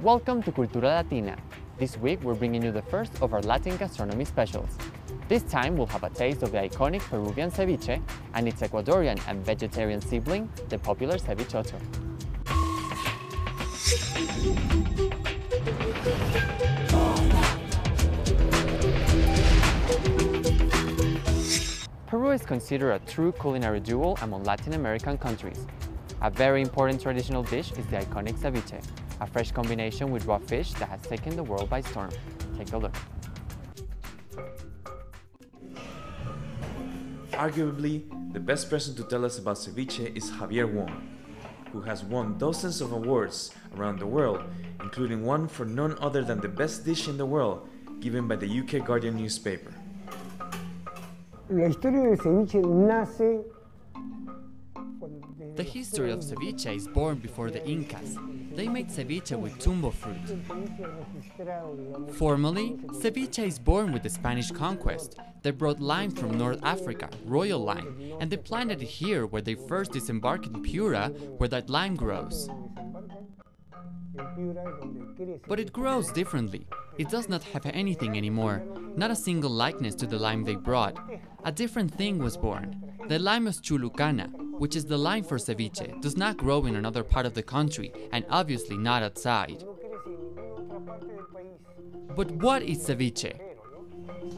Welcome to Cultura Latina. This week we're bringing you the first of our Latin gastronomy specials. This time we'll have a taste of the iconic Peruvian ceviche and its Ecuadorian and vegetarian sibling, the popular Cevichocho. Peru is considered a true culinary jewel among Latin American countries. A very important traditional dish is the iconic ceviche, a fresh combination with raw fish that has taken the world by storm. Take a look. Arguably, the best person to tell us about ceviche is Javier Wong, who has won dozens of awards around the world, including one for none other than the best dish in the world, given by the UK Guardian newspaper. The history of ceviche is born before the Incas. They made ceviche with tumbo fruit. Formally, ceviche is born with the Spanish conquest. They brought lime from North Africa, royal lime, and they planted it here where they first disembarked in Piura, where that lime grows. But it grows differently. It does not have anything anymore, not a single likeness to the lime they brought. A different thing was born. The limus chulucana, which is the lime for ceviche, does not grow in another part of the country, and obviously not outside. But what is ceviche?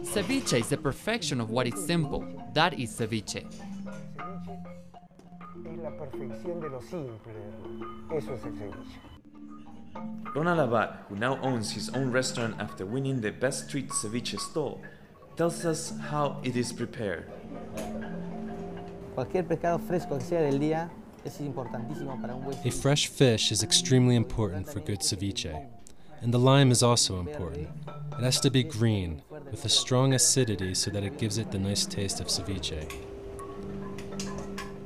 Ceviche is the perfection of what is simple. That is ceviche. Ronald Abad, who now owns his own restaurant after winning the Best Street Ceviche stall, tells us how it is prepared. A fresh fish is extremely important for good ceviche, and the lime is also important. It has to be green, with a strong acidity so that it gives it the nice taste of ceviche.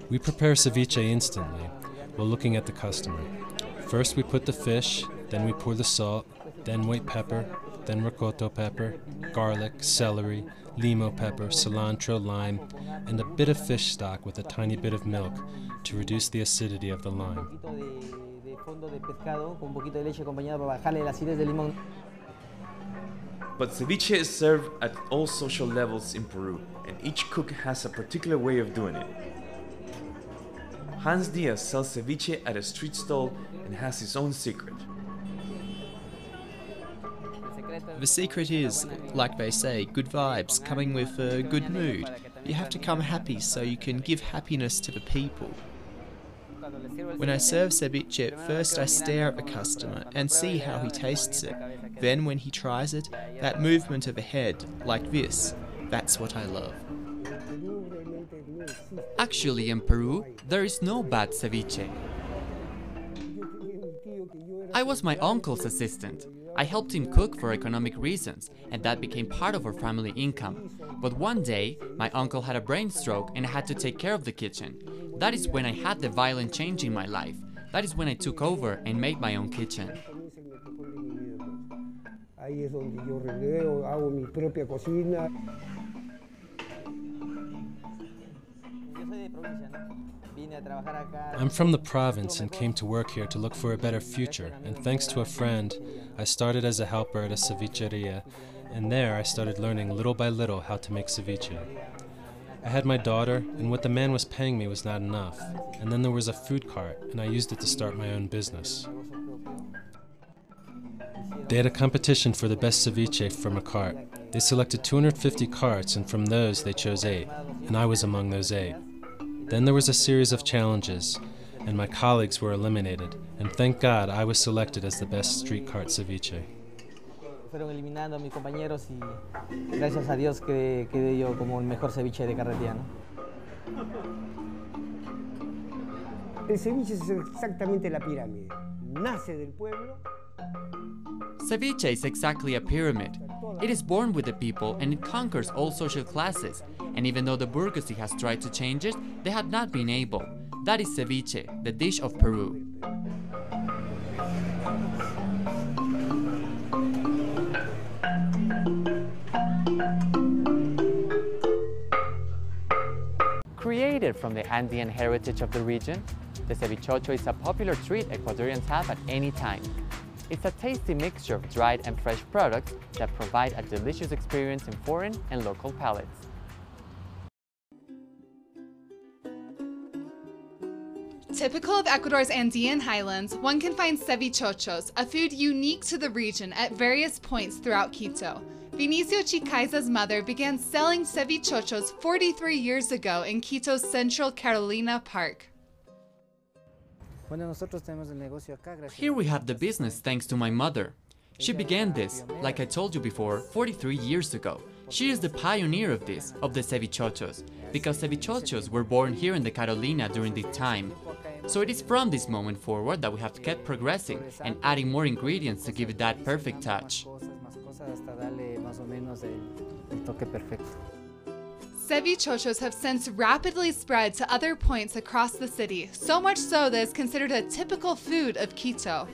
We prepare ceviche instantly, while looking at the customer. First we put the fish, then we pour the salt, then white pepper, then ricotta pepper, garlic, celery, limo pepper, cilantro, lime, and a bit of fish stock with a tiny bit of milk to reduce the acidity of the lime. But ceviche is served at all social levels in Peru, and each cook has a particular way of doing it. Hans Diaz sells ceviche at a street stall and has his own secret. The secret is, like they say, good vibes, coming with a good mood. You have to come happy so you can give happiness to the people. When I serve ceviche, first I stare at the customer and see how he tastes it. Then when he tries it, that movement of the head, like this, that's what I love. Actually, in Peru, there is no bad ceviche. I was my uncle's assistant. I helped him cook for economic reasons, and that became part of our family income. But one day, my uncle had a brain stroke and I had to take care of the kitchen. That is when I had the violent change in my life. That is when I took over and made my own kitchen. I'm from the province and came to work here to look for a better future, and thanks to a friend, I started as a helper at a cevicheria, and there I started learning little by little how to make ceviche. I had my daughter, and what the man was paying me was not enough, and then there was a food cart, and I used it to start my own business. They had a competition for the best ceviche from a cart. They selected 250 carts, and from those they chose 8, and I was among those 8. Then there was a series of challenges, and my colleagues were eliminated, and thank God I was selected as the best street cart ceviche. Ceviche is exactly a pyramid. It is born with the people and it conquers all social classes. And even though the bourgeoisie has tried to change it, they have not been able. That is ceviche, the dish of Peru. Created from the Andean heritage of the region, the cevichocho is a popular treat Ecuadorians have at any time. It's a tasty mixture of dried and fresh products that provide a delicious experience in foreign and local palates. Typical of Ecuador's Andean highlands, one can find cevichochos, a food unique to the region at various points throughout Quito. Vinicio Chicaiza's mother began selling cevichochos 43 years ago in Quito's Central Carolina Park. Here we have the business thanks to my mother. She began this, like I told you before, 43 years ago. She is the pioneer of this, of the cevichochos, because cevichochos were born here in the Carolina during this time. So it is from this moment forward that we have kept progressing and adding more ingredients to give it that perfect touch. Cevichochos have since rapidly spread to other points across the city, so much so that it's considered a typical food of Quito.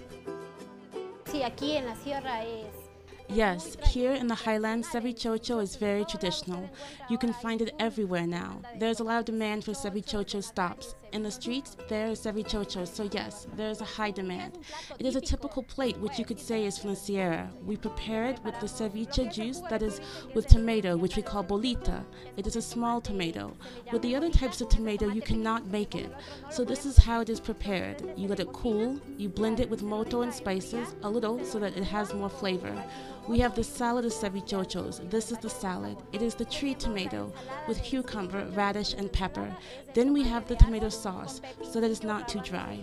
Yes, here in the highlands, cevichocho is very traditional. You can find it everywhere now. There's a lot of demand for cevichocho stops. In the streets, there are cevichochos, so yes, there is a high demand. It is a typical plate, which you could say is from the Sierra. We prepare it with the ceviche juice, that is with tomato, which we call bolita. It is a small tomato. With the other types of tomato, you cannot make it. So this is how it is prepared. You let it cool, you blend it with moto and spices, a little so that it has more flavor. We have the salad of cevichochos. This is the salad. It is the tree tomato with cucumber, radish, and pepper. Then we have the tomato sauce so that it's not too dry.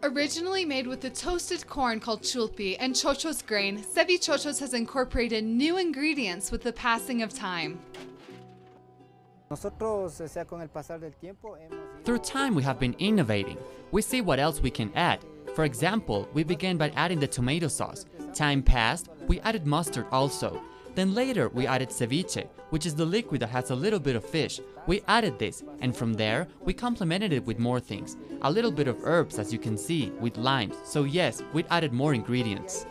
Originally made with the toasted corn called chulpi and chochos grain, cevichochos has incorporated new ingredients with the passing of time. Through time we have been innovating. We see what else we can add. For example, we began by adding the tomato sauce. Time passed, we added mustard also. Then later we added ceviche, which is the liquid that has a little bit of fish. We added this, and from there, we complemented it with more things. A little bit of herbs, as you can see, with limes. So yes, we added more ingredients.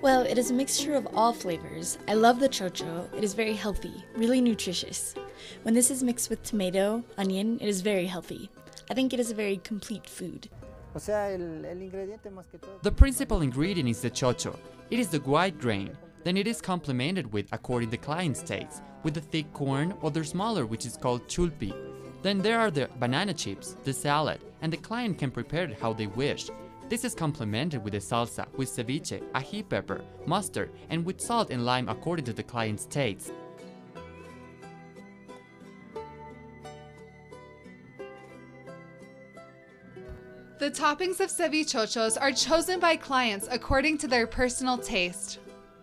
Well, it is a mixture of all flavors. I love the chocho. It is very healthy, really nutritious. When this is mixed with tomato, onion, it is very healthy. I think it is a very complete food. The principal ingredient is the chocho. It is the white grain. Then it is complemented with, according to the client's taste, with the thick corn or the smaller, which is called chulpi. Then there are the banana chips, the salad, and the client can prepare it how they wish. This is complemented with the salsa, with ceviche, ají pepper, mustard, and with salt and lime according to the client's taste. The toppings of cevichochos are chosen by clients according to their personal taste.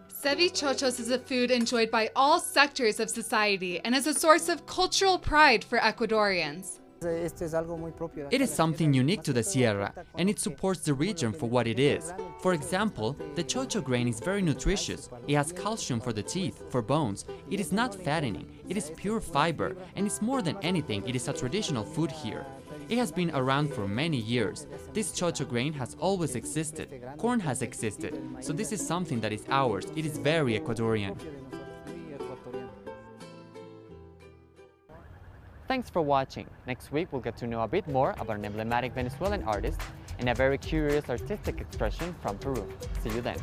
Cevichochos is a food enjoyed by all sectors of society and is a source of cultural pride for Ecuadorians. It is something unique to the Sierra, and it supports the region for what it is. For example, the chocho grain is very nutritious. It has calcium for the teeth, for bones. It is not fattening, it is pure fiber, and it's more than anything, it is a traditional food here. It has been around for many years. This chocho grain has always existed. Corn has existed, so this is something that is ours. It is very Ecuadorian. Thanks for watching. Next week we'll get to know a bit more about an emblematic Venezuelan artist and a very curious artistic expression from Peru. See you then.